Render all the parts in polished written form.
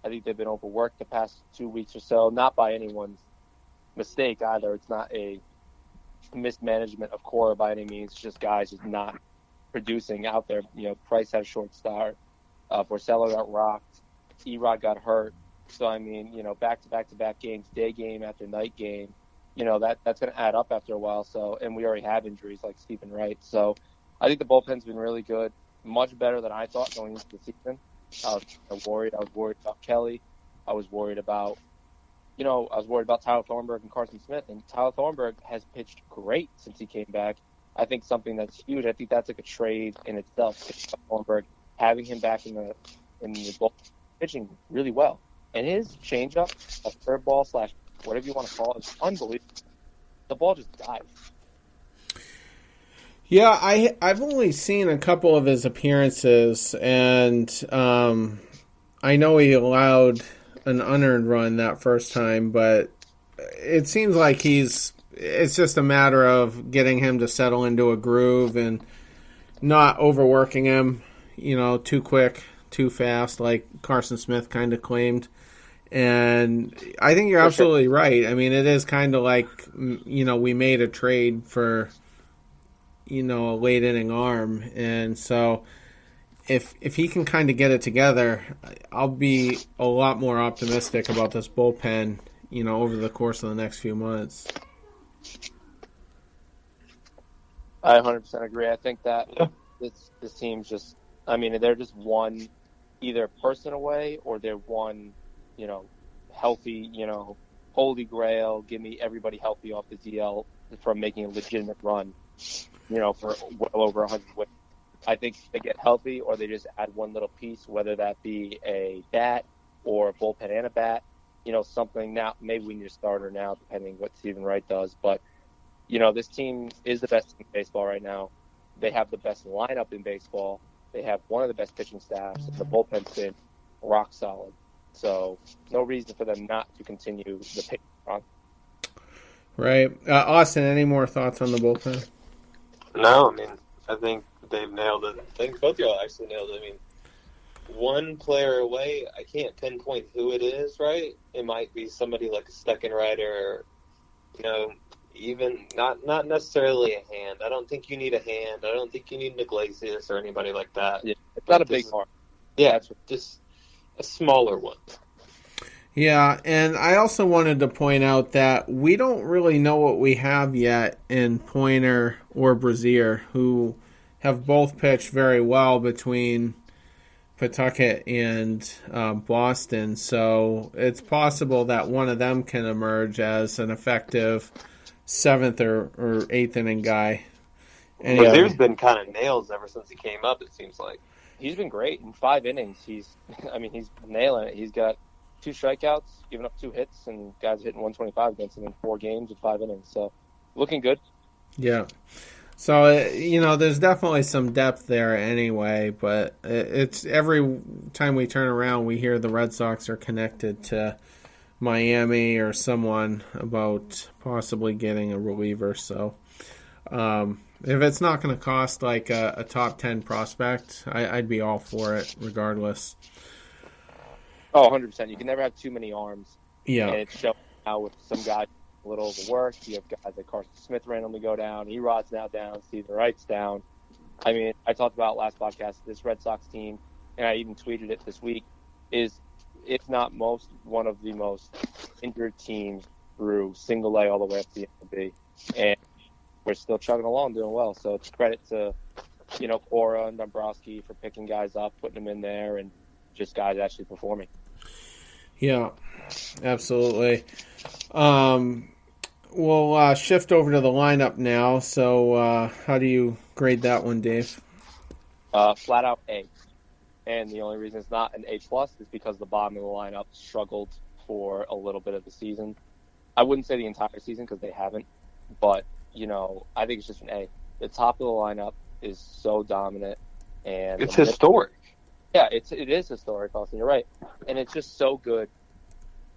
I think they've been overworked the past 2 weeks or so, not by anyone's mistake either. It's not a mismanagement of core by any means. It's just guys just not producing out there. Price had a short start. Porcello got rocked. Erod got hurt. So, I mean, back-to-back games, day game after night game, that's going to add up after a while. So, and we already have injuries like Stephen Wright. So I think the bullpen's been really good, much better than I thought going into the season. I was worried. I was worried about Kelly. I was worried about Tyler Thornburg and Carson Smith. And Tyler Thornburg has pitched great since he came back. I think something that's huge. I think that's like a trade in itself. Thornburg, having him back in the bullpen, pitching really well. And his changeup, a curveball / whatever you want to call it, is unbelievable. The ball just dies. Yeah, I've only seen a couple of his appearances, and I know he allowed an unearned run that first time, but it seems like it's just a matter of getting him to settle into a groove and not overworking him, too quick, too fast, like Carson Smith kind of claimed. And I think you're absolutely right. I mean, it is kind of like, we made a trade for, a late inning arm. And so if he can kind of get it together, I'll be a lot more optimistic about this bullpen, over the course of the next few months. I 100% agree. I think that this team's just, they're just one either person away or they're one, healthy, holy grail, give me everybody healthy off the DL from making a legitimate run, for well over 100 wins. I think they get healthy or they just add one little piece, whether that be a bat or a bullpen and a bat, something. Now, maybe we need a starter now, depending what Stephen Wright does. But, this team is the best in baseball right now. They have the best lineup in baseball. They have one of the best pitching staffs. The bullpen's been rock solid. So no reason for them not to continue the pitching run. Right. Austin, any more thoughts on the bullpen? No, I think they've nailed it. I think both of y'all actually nailed it. One player away, I can't pinpoint who it is, right? It might be somebody like a Steckenrider, even not necessarily a hand. I don't think you need a hand. I don't think you need Iglesias or anybody like that. Yeah, it's not a big arm. Yeah, just a smaller one. Yeah, and I also wanted to point out that we don't really know what we have yet in Pointer or Brazier, who have both pitched very well between Pawtucket and Boston. So it's possible that one of them can emerge as an effective 7th or 8th inning guy. Brazier's been kind of nails ever since he came up, it seems like. He's been great in 5 innings. He's nailing it. He's got 2 strikeouts, giving up 2 hits, and guys hitting 125 against him in 4 games with 5 innings. So, looking good. Yeah. So, there's definitely some depth there anyway, but it's every time we turn around, we hear the Red Sox are connected to Miami or someone about possibly getting a reliever. So, if it's not going to cost like a top 10 prospect, I'd be all for it regardless. Oh, 100%. You can never have too many arms. Yeah. And it's showing now with some guys a little overworked. You have guys like Carson Smith randomly go down. Erod's now down. Stephen Wright's down. I talked about last podcast, this Red Sox team, and I even tweeted it this week, is, if not one of the most injured teams through single A all the way up to the MLB. And we're still chugging along, doing well. So it's credit to, Cora and Dombrowski for picking guys up, putting them in there, and just guys actually performing. Yeah, absolutely. We'll shift over to the lineup now. So how do you grade that one, Dave? Flat out A. And the only reason it's not an A+ is because the bottom of the lineup struggled for a little bit of the season. I wouldn't say the entire season because they haven't, but I think it's just an A. The top of the lineup is so dominant, and it's historic. Yeah, it is historic, Austin. You're right, and it's just so good.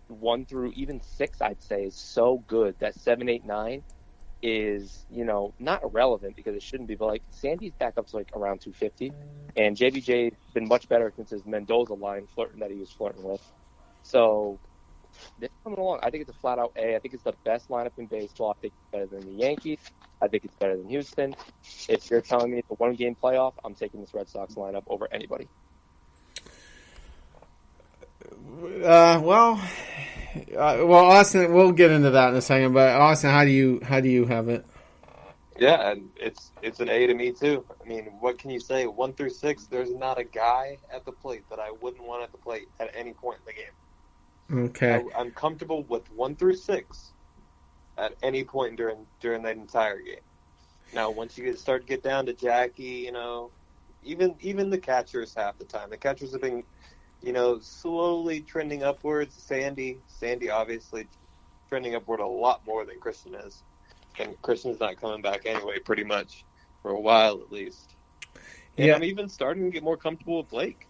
1 through even 6, I'd say, is so good that 7, 8, 9 is not irrelevant because it shouldn't be. But like Sandy's back up to like around 250, and JBJ's been much better since his Mendoza line that he was flirting with. So they're coming along. I think it's a flat-out A. I think it's the best lineup in baseball. I think it's better than the Yankees. I think it's better than Houston. If you're telling me it's a one-game playoff, I'm taking this Red Sox lineup over anybody. Well, Austin, we'll get into that in a second. But Austin, how do you have it? Yeah, and it's an A to me too. I mean, what can you say? 1 through 6, there's not a guy at the plate that I wouldn't want at the plate at any point in the game. Okay. I'm comfortable with 1 through 6 at any point during that entire game. Now, once you start to get down to Jackie, even the catchers half the time. The catchers have been, slowly trending upwards. Sandy obviously trending upward a lot more than Christian is. And Christian's not coming back anyway, pretty much, for a while at least. And I'm even starting to get more comfortable with Blake.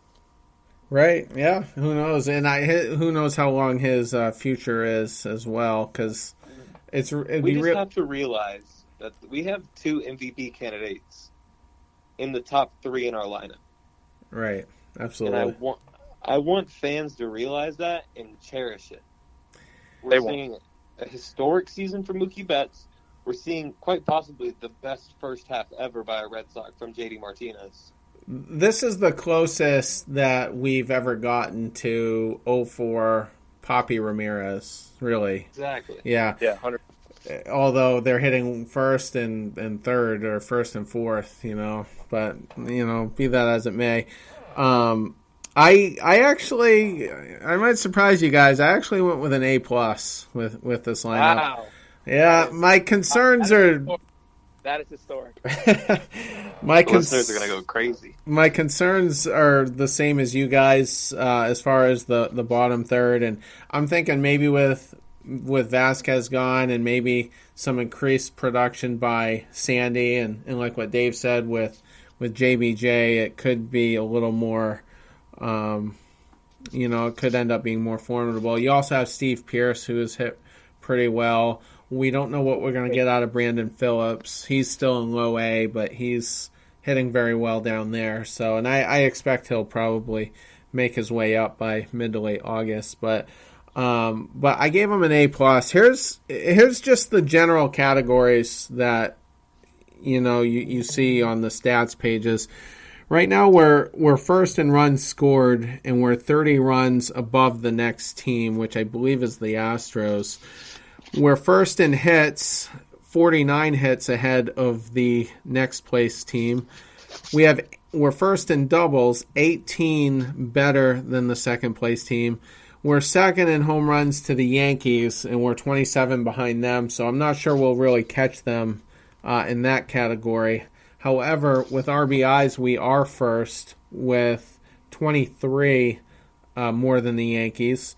Right, yeah, who knows? And who knows how long his future is as well, because we just have to realize that we have 2 MVP candidates in the top 3 in our lineup. Right, absolutely. And I want fans to realize that and cherish it. We're seeing a historic season for Mookie Betts. We're seeing quite possibly the best first half ever by a Red Sox from JD Martinez. This is the closest that we've ever gotten to 0-4 Papi Ramirez, really. Exactly. Yeah. Yeah, 100%. Although they're hitting first and third or first and fourth, but, be that as it may. I actually, I might surprise you guys. I actually went with an A+ with this lineup. Wow. Yeah, my concerns are... That is historic. Listeners are going to go crazy. My concerns are the same as you guys as far as the bottom third. And I'm thinking maybe with Vasquez gone and maybe some increased production by Sandy. And like what Dave said with JBJ, it could be a little more, it could end up being more formidable. You also have Steve Pearce, who has hit pretty well. We don't know what we're going to get out of Brandon Phillips. He's still in low A, but he's hitting very well down there. So, and I expect he'll probably make his way up by mid to late August. But I gave him an A+. Here's just the general categories that you see on the stats pages. Right now we're first in runs scored, and we're 30 runs above the next team, which I believe is the Astros. We're first in hits, 49 hits ahead of the next place team. We're first in doubles, 18 better than the second place team. We're second in home runs to the Yankees, and we're 27 behind them, so I'm not sure we'll really catch them in that category. However, with RBIs, we are first with 23 more than the Yankees.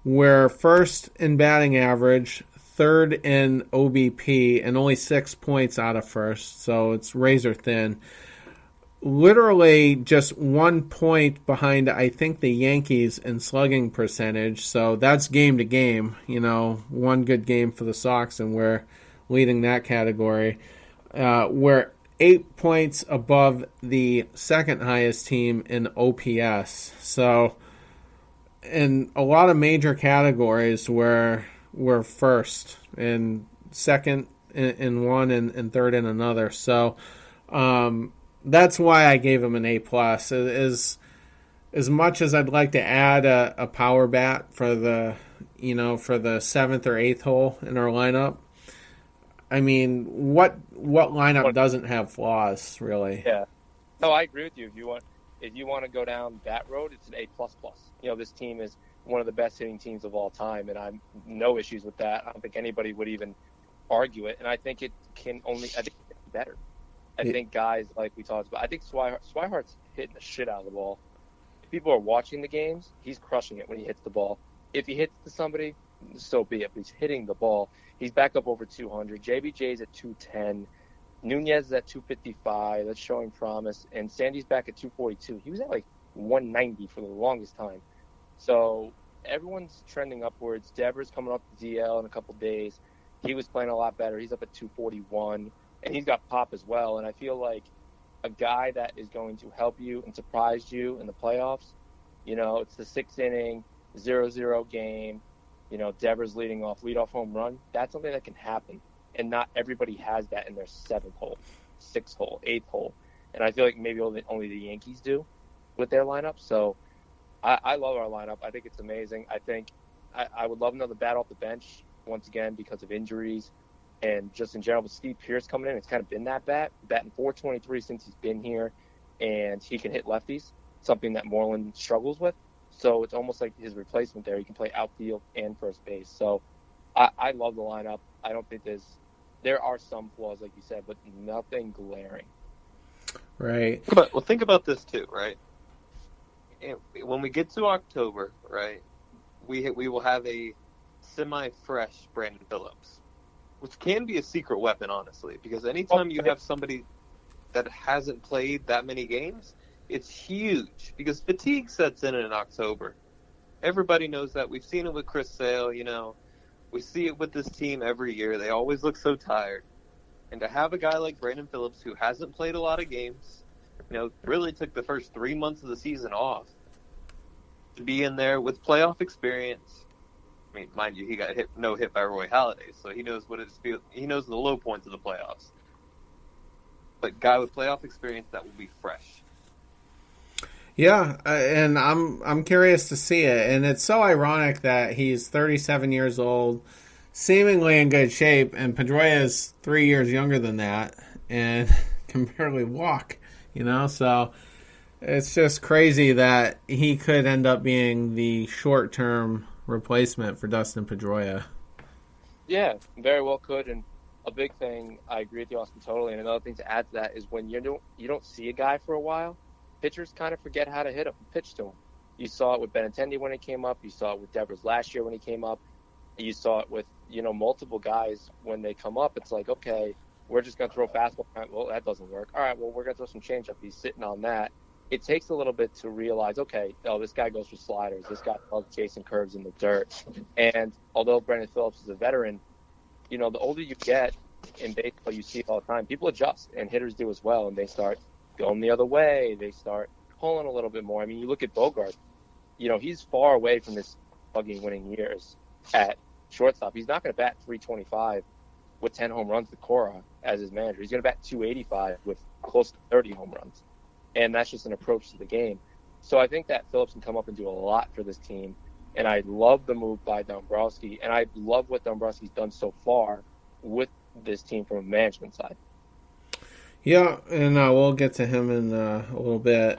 We're first in batting average, third in OBP, and only 6 points out of first, so it's razor thin. Literally just 1 point behind, I think, the Yankees in slugging percentage, so that's game to game. One good game for the Sox, and we're leading that category. We're 8 points above the second highest team in OPS, so in a lot of major categories we're first and second in one and third in another. So that's why I gave him an A+. As much as I'd like to add a power bat for the 7th or 8th hole in our lineup, I mean, what lineup doesn't have flaws, really? Yeah. No, I agree with you. If you want to go down that road, it's an A++. This team is one of the best hitting teams of all time, and I'm no issues with that. I don't think anybody would even argue it, and I think it can only. I think it's better. I think guys like we talked about. I think Swihart's hitting the shit out of the ball. If people are watching the games, he's crushing it when he hits the ball. If he hits to somebody, so be it. But he's hitting the ball. He's back up over 200. JBJ's at 210. Nunez is at 255. That's showing promise. And Sandy's back at 242. He was at like 190 for the longest time. So everyone's trending upwards. Devers coming up to DL in a couple days. He was playing a lot better. He's up at 241. And he's got pop as well. And I feel like a guy that is going to help you and surprise you in the playoffs, it's the 6th inning, 0-0 game, Devers leading off, leadoff home run, that's something that can happen. And not everybody has that in their 7th hole, 6th hole, 8th hole. And I feel like maybe only the Yankees do with their lineup. So I love our lineup. I think it's amazing. I think I would love another bat off the bench once again because of injuries. And just in general, with Steve Pearce coming in, it's kind of been that batting .423 since he's been here, and he can hit lefties, something that Moreland struggles with. So it's almost like his replacement there. He can play outfield and first base. So I love the lineup. I don't think there are some flaws, like you said, but nothing glaring. Right. But well, think about this too, right? When we get to October, right, we will have a semi-fresh Brandon Phillips, which can be a secret weapon, honestly, because anytime you have somebody that hasn't played that many games, it's huge because fatigue sets in October. Everybody knows that. We've seen it with Chris Sale, We see it with this team every year. They always look so tired. And to have a guy like Brandon Phillips who hasn't played a lot of games, really took the first 3 months of the season off to be in there with playoff experience. I mean, mind you, he got hit by Roy Halladay, so he knows what it's feel. He knows the low points of the playoffs. But guy with playoff experience that will be fresh. Yeah, and I'm curious to see it, and it's so ironic that he's 37 years old, seemingly in good shape, and Pedroia is 3 years younger than that, and can barely walk. So it's just crazy that he could end up being the short-term replacement for Dustin Pedroia. Yeah, very well could. And a big thing, I agree with you, Austin, totally. And another thing to add to that is when you don't see a guy for a while, pitchers kind of forget how to hit him, pitch to him. You saw it with Benintendi when he came up. You saw it with Devers last year when he came up. You saw it with, multiple guys when they come up. It's like, okay, we're just going to throw fastball. Well, that doesn't work. All right, well, we're going to throw some changeup. He's sitting on that. It takes a little bit to realize, okay, this guy goes for sliders. This guy loves chasing curves in the dirt. And although Brandon Phillips is a veteran, the older you get in baseball, you see it all the time, people adjust, and hitters do as well, and they start going the other way. They start pulling a little bit more. I mean, you look at Bogart. He's far away from his bugging winning years at shortstop. He's not going to bat 325 with 10 home runs to Cora as his manager. He's going to bat 285 with close to 30 home runs. And that's just an approach to the game. So I think that Phillips can come up and do a lot for this team. And I love the move by Dombrowski. And I love what Dombrowski's done so far with this team from a management side. Yeah, and we'll get to him in a little bit.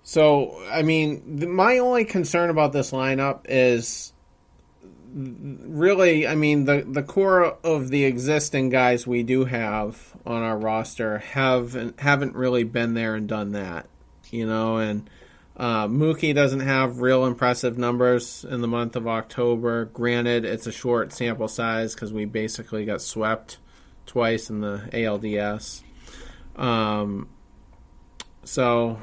So, I mean, my only concern about this lineup is really, I mean, the core of the existing guys we do have on our roster haven't really been there and done that, and Mookie doesn't have real impressive numbers in the month of October. Granted, it's a short sample size because we basically got swept twice in the ALDS. So,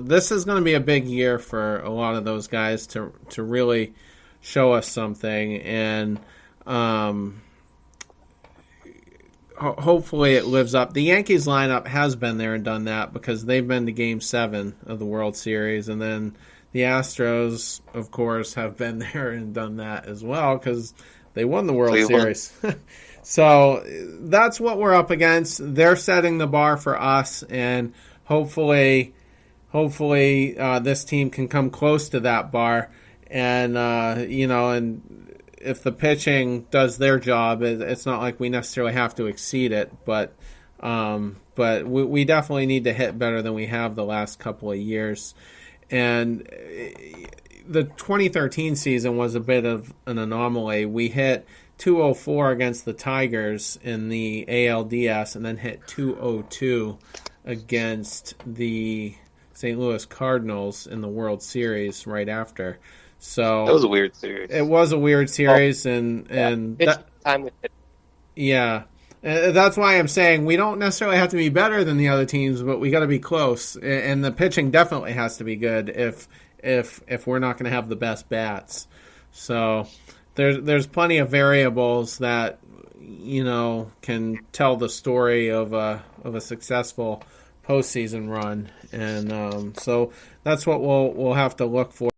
this is going to be a big year for a lot of those guys to really show us something, and hopefully it lives up. The Yankees lineup has been there and done that because they've been to Game 7 of the World Series, and then the Astros, of course, have been there and done that as well because they won the World Series. So that's what we're up against. They're setting the bar for us, and hopefully this team can come close to that bar. And, and if the pitching does their job, it's not like we necessarily have to exceed it, but we definitely need to hit better than we have the last couple of years. And the 2013 season was a bit of an anomaly. We hit 204 against the Tigers in the ALDS and then hit 202 against the St. Louis Cardinals in the World Series right after. So that was a weird series. It was a weird series, and yeah, that's why I'm saying we don't necessarily have to be better than the other teams, but we got to be close. And the pitching definitely has to be good if we're not going to have the best bats. So there's plenty of variables that can tell the story of a successful postseason run, and so that's what we'll have to look for.